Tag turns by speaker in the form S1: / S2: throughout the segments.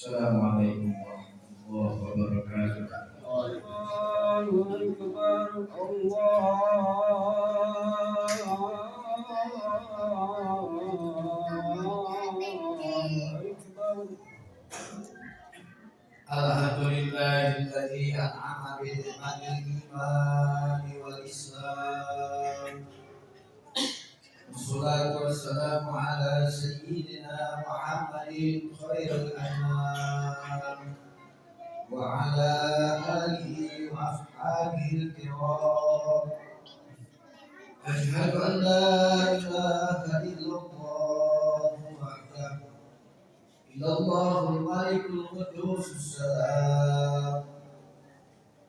S1: Assalamualaikum warahmatullahi wabarakatuh.
S2: الله أكبر الله أكبر.
S1: Alhamdulillahilladzi an'ama bi ni'matil imani wal islam. Wassalatu wassalamu ala sayyidina Muhammadin khairil anam wa ala alihi wa ashabihi kiram. Asyhadu an la ilaha illallah wahdahu illallahul malikul qudus salam.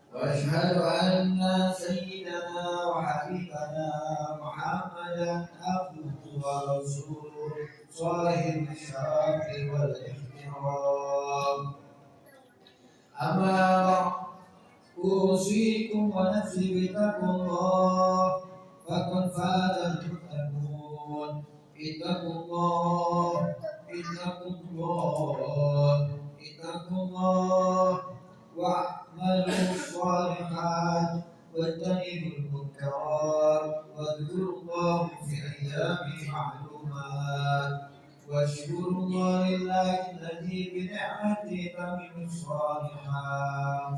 S1: وأشهد أن سيدنا وحبيبنا محمدا عبده ورسوله صاحب الشرف والاحترام. أما بعد أوصيكم ونفسي بتقوى الله فقد فاز المتقون. اتقوا الله اتقوا الله اتقوا الله واعملوا الصالحات واجتنبوا المنكرات واذكروا الله في ايام معلومات واشكروا الله لله الذي بنعمته تتم الصالحات.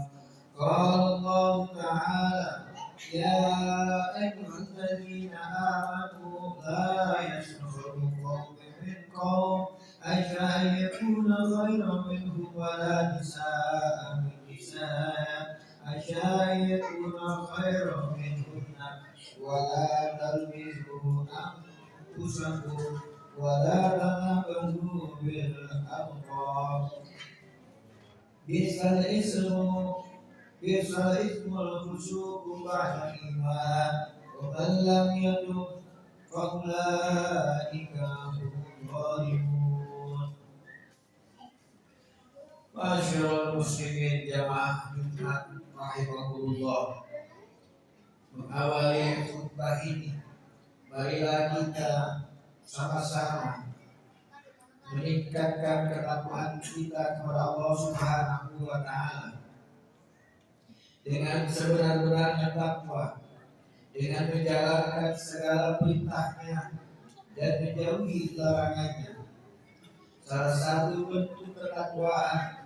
S1: قال الله تعالى: يا ايها الذين امنوا لا يسخر قوم من قوم عسى أن يكون خيرا منهم ولا نساء من نساء عسى أن يكون خيرا منهن ولا تلمزوا أنفسكم ولا تنابزوا بالألقاب بئس الاسم الفسوق بعد الإيمان ومن لم يتب فأولئك هم الظالمون. Masyaallah muslimin jamaah Jumat rahimakumullah. Mengawali khutbah ini, marilah kita sama-sama meningkatkan ketakwaan kita kepada Allah Subhanahu wa taala dengan sebenar-benarnya takwa, dengan menjalankan segala perintahnya dan menjauhi larangannya. Salah satu bentuk ketakwaan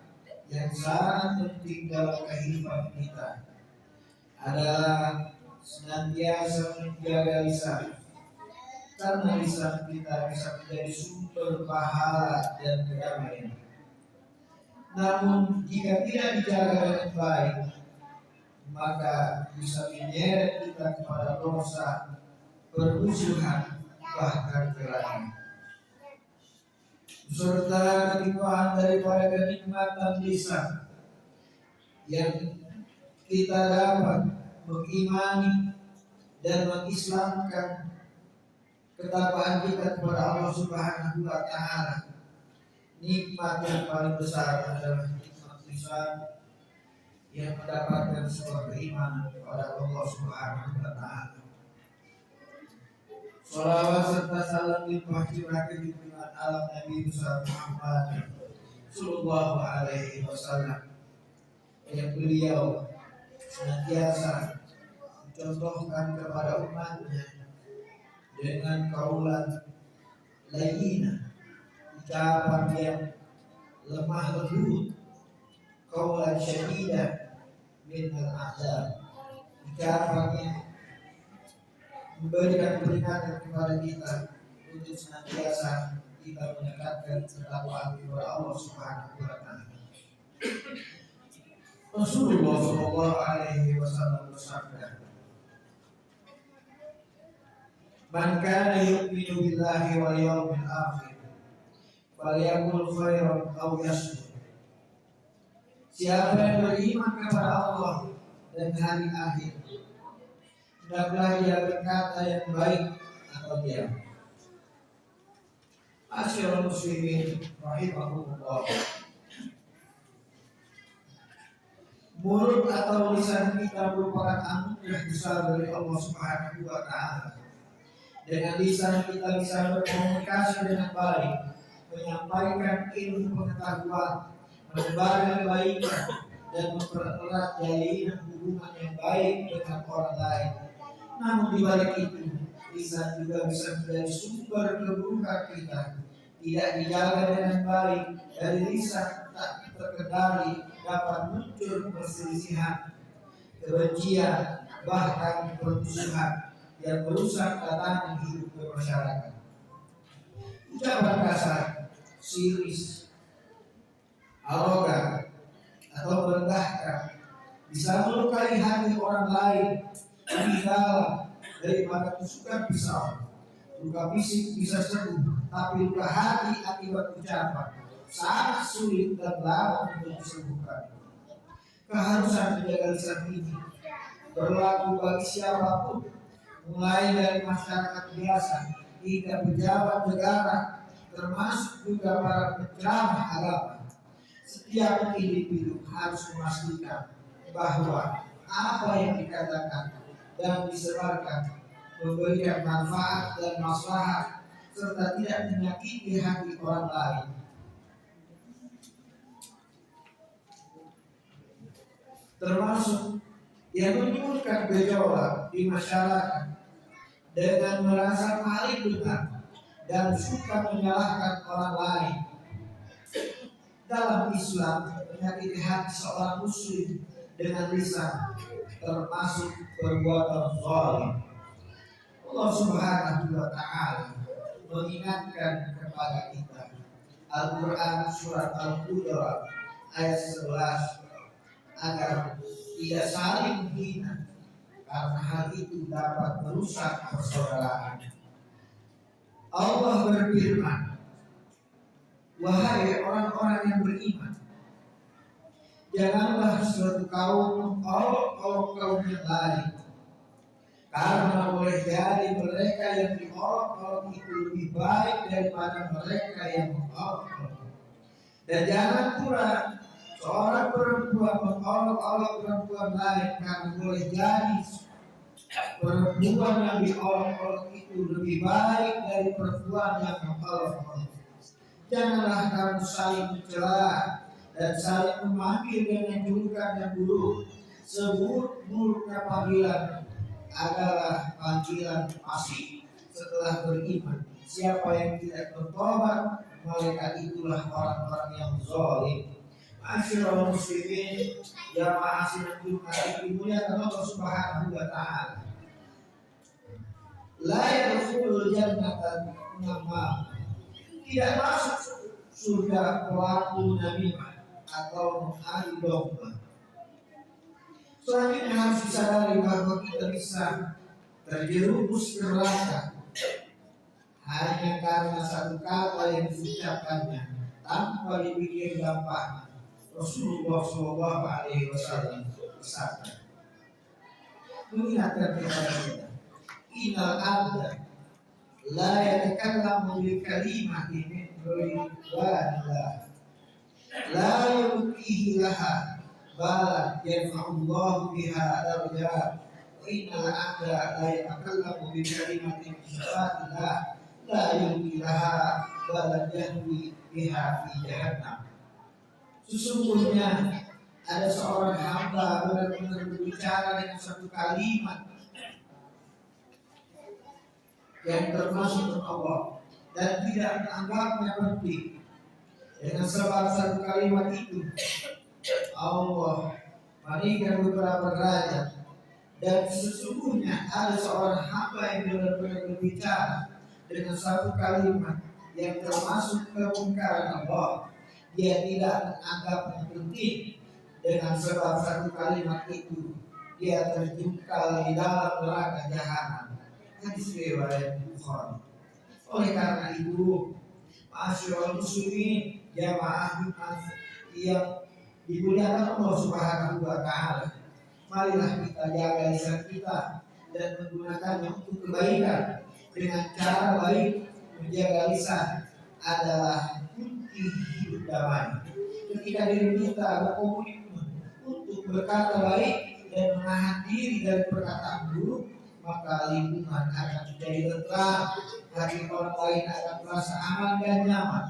S1: yang sangat penting dalam kehidupan kita adalah senantiasa menjaga lisan, karena lisan kita bisa menjadi sumber pahala dan kedamaian. Namun jika tidak dijaga dengan baik, maka bisa menyeret kita kepada dosa, permusuhan, bahkan kelahiran. Serta ketimpaan daripada kenikmatan lisan yang kita dapat mengimani dan mengislamkan ketakwaan kita kepada Allah Subhanahu wa taala. Nikmat yang paling besar adalah nikmat lisan yang mendapatkan sebuah keimanan kepada Allah Subhanahu wa taala. Salawat serta salam limpah curahkan junjungan alam Nabi besar Muhammad sallallahu alaihi wasallam yang beliau senantiasa mencontohkan kepada umatnya dengan kaulan layyina, ucapan yang lemah lembut, kaulan syadidah min al-azab, ucapan yang memberikan peringatan kepada kita untuk senantiasa kita mendekatkan ketakwaan kepada Allah Subhanahu wa taala. Rasulullah sallallahu alaihi wasallam bersabda, "Man kana yu'minu billahi wal yawmil akhir falyaqul khairan aw yasmut." Siapa yang beriman kepada Allah dan hari akhir, hendaklah dia berkata yang baik atau diam. Masyaallah muslimin rahimahumullah. Mulut atau lisan kita merupakan anugerah besar dari Allah Subhanahu wa taala. Dengan lisan kita bisa berkomunikasi dengan baik, menyampaikan ilmu pengetahuan, menebar kebaikan, dan mempererat jalinan hubungan yang baik dengan orang lain. Namun di balik itu, lisan juga bisa menjadi sumber keburukan kita. Tidak dijaga dengan baik, dari lisan tak terkendali dapat muncul perselisihan, kebencian, bahkan permusuhan yang merusak tatanan hidup bermasyarakat. Ucapan kasar, siris, arogan, atau merendahkan bisa melukai hati orang lain lebih dalam daripada tusukan pisau. Luka fisik bisa sembuh, tapi luka hati akibat ucapan sangat sulit dan lama untuk disembuhkan. Keharusan menjaga lisan ini berlaku bagi siapapun, mulai dari masyarakat biasa hingga pejabat negara, termasuk juga para penceramah agama. Setiap individu harus memastikan bahwa apa yang dikatakan dan disebarkan memberikan manfaat dan maslahat serta tidak menyakiti hati orang lain. Termasuk yang menimbulkan gejolak di masyarakat dengan merasa paling benar dan suka menyalahkan orang lain. Dalam Islam, menyakiti hati seorang muslim dengan lisan termasuk perbuatan zalim. Allah Subhanahu wa Ta'ala mengingatkan kepada kita. Al-Quran surat Al-Hujurat ayat 11, agar tidak saling menghina, karena hal itu dapat merusak persaudaraan. Allah berfirman, wahai orang-orang yang beriman, janganlah suatu kaum kaum yang lain, karena boleh jadi mereka yang diolok-olok itu lebih baik daripada mereka yang mengolok-olok. Dan jangan pula seorang perempuan mengolok-olok perempuan lain, karena boleh jadi perempuan yang diolok-olok itu lebih baik dari perempuan yang mengolok-olok. Janganlah kamu saling mencela dan saling memanggil dengan julukan yang buruk. Seburuk-buruknya panggilan adalah panggilan fasik setelah beriman. Siapa yang tidak bertobat, mereka itulah orang-orang yang zalim. Masyaallah muslimin, jamaah sidang Jumat yang dimuliakan Allah Subhanahu wa Ta'ala. La yadkhulul jannata namam. Tidak masuk surga pelaku namimah atau mengadu domba. Selanjutnya harus disadari bahwa kita bisa terjerumus ke neraka hanya karena satu kata yang diucapkannya tanpa dipikir dampaknya. Rasulullah Shallallahu Alaihi Wasallam bersabda, mengingatkan kepada kita, Innal abda la yatakallamu bil kalimati min ridwanillah la yulqihi laha bal yarfa'ullahu biha darajat. Wa innal abda la yatakallamu bil kalimati min syifatillah la yulqihi laha bal yahwi biha fi jahannam. Sesungguhnya ada seorang hamba benar-benar berbicara dengan satu kalimat yang termasuk untuk Allah dan tidak menganggapnya penting. Dengan sebab satu kalimat itu Allah meninggikan beberapa derajat. Dan sesungguhnya ada seorang hamba yang benar-benar berbicara dengan satu kalimat yang termasuk kemungkaran Allah. Dia tidak menganggapnya penting. Dengan sebab satu kalimat itu dia terjungkal di dalam neraka jahanam. Hadis riwayat Bukhari. Oleh karena itu, ma'asyiral muslimin, jamaah Jumat yang dimuliakan Allah Subhanahu wa Ta'ala, marilah kita jaga lisan kita dan menggunakannya untuk kebaikan. Dengan cara baik menjaga lisan adalah kunci hidup damai. Ketika diri kita berkomitmen untuk berkata baik dan menahan diri dari perkataan buruk, maka lingkungan akan menjadi tentram, hati orang lain akan merasa aman dan nyaman.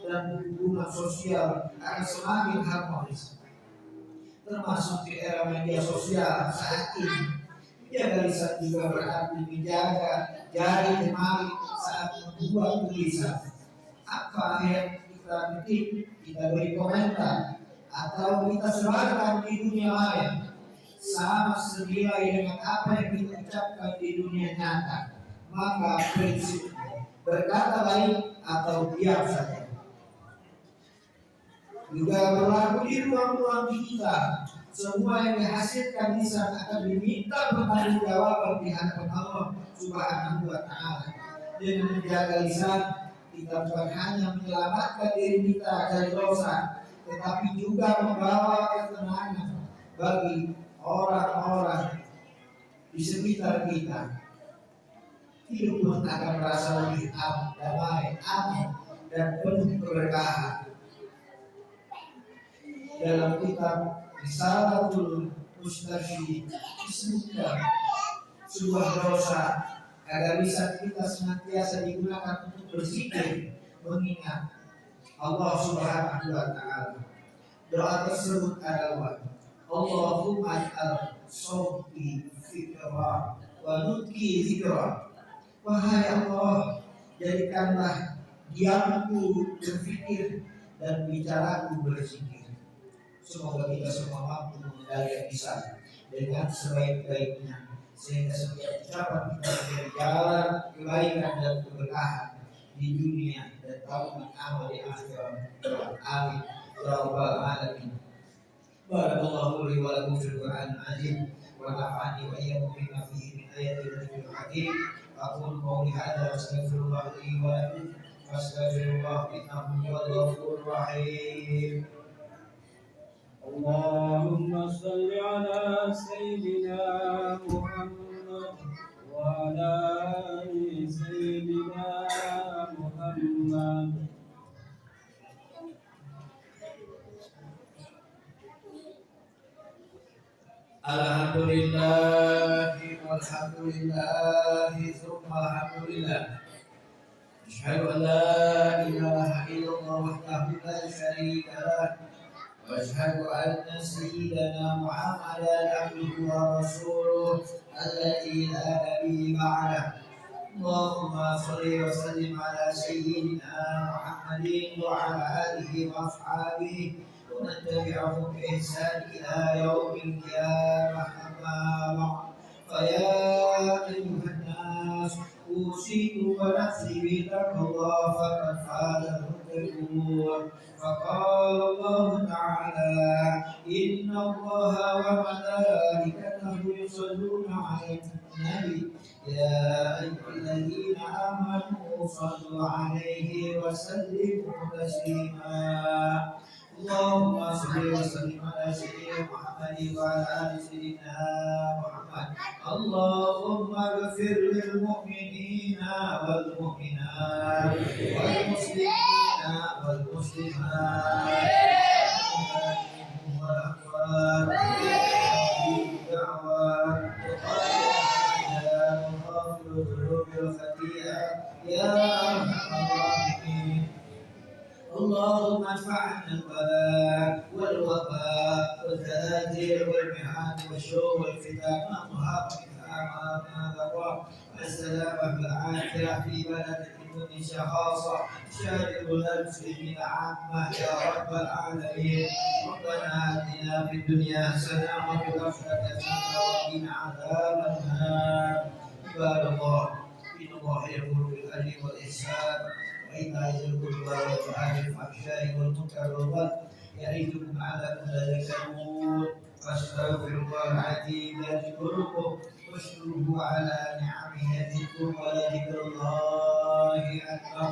S1: dan hubungan sosial akan semakin harmonis. Termasuk di era media sosial saat ini. Menjaga lisan juga berarti menjaga jari jemari saat membuat tulisan. Apa yang kita ketik, kita beri komentar, atau kita sebarkan di dunia maya, sama senilai dengan apa yang kita ucapkan di dunia nyata. Maka prinsip berkata baik atau diam saja juga berlaku di ruang-ruang digital. Semua yang dihasilkan lisan akan diminta pertanggungjawaban di hadapan Allah Subhanahu wa Ta'ala. Dengan menjaga lisan, kita bukan hanya menyelamatkan diri kita dari dosa, tetapi juga membawa ketenangan bagi orang-orang di sekitar kita. Hidup pun akan merasa lebih damai, aman, dan penuh keberkahan. Dalam kitab Risalatul Mustafid disebutkan sebuah dosa agar lisan kita senantiasa digunakan untuk berzikir, mengingat Allah Subhanahu wa Ta'ala. Doa tersebut adalah Allahumma ij'al sawti zikra wa nutqi zikra. Wahai Allah, jadikanlah diamku berfikir dan bicaraku berzikir. Semoga kita semua mampu mengendalikan lisan dengan sebaik-baiknya, sehingga setiap ucapan kita menjadi jalan kebaikan dan keberkahan di dunia dan taubat amal di akhirat. Amin ya rabbal alamin. Barakallahu li wa lakum fil Qur'anil azim wa nafa'ani wa iyyakum bima fihi min ayatil dzikril hakim. Aqulu qawli hadza wa astaghfirullah li wa lakum fastaghfirullah innahu huwal ghafurur rahim.
S2: اللهم صل على سيدنا محمد وعلى آل سيدنا محمد.
S1: Alhamdulillah walhamdulillah thumma alhamdulillah. Asyhadu an la ilaha illallah wahdahu la syarika lah. واشهد ان سيدنا محمدا عبده ورسوله الذي لا نبي بعده. اللهم صل وسلم على سيدنا محمد وعلى اله واصحابه ومن تبعهم باحسان الى يوم القيامه. اما بعد فيا ايها الناس اوصيكم ونفسي بتقوى الله فقد فاز المتقون. فقال الله تعالى إن الله وملائكته يصلون على النبي يا أيها الذين آمنوا صلوا عليه وسلموا تسليما. اللهم صل وسلم على سيدنا محمد وعلى آل سيدنا محمد. اللهم اغفر للمؤمنين والمؤمنات والمسلمين والمسلمات والأموات والدعوات وغافر الذنوب والخطيئة يا أرحم الراحمين. اللهم ادفع عنا البلاء والوباء والزلازل والمحن والشرور والفتن ما ظهر منها وما بطن والسلامة والعافية في بلد تونس خاصة شاهد المسلمين عامة يا رب العالمين. ربنا آتنا في الدنيا حسنة وفي الآخرة حسنة وقنا عذاب النار. عباد الله إن الله يأمر بالعدل والإحسان وإيتاء ذي القربى وينهى عن الفحشاء والمنكر والبغي يعظكم لعلكم تذكرون. فاستغفروا الله العظيم يذكركم واشكروه على نعمه يزدكم ولذكر الله أكبر.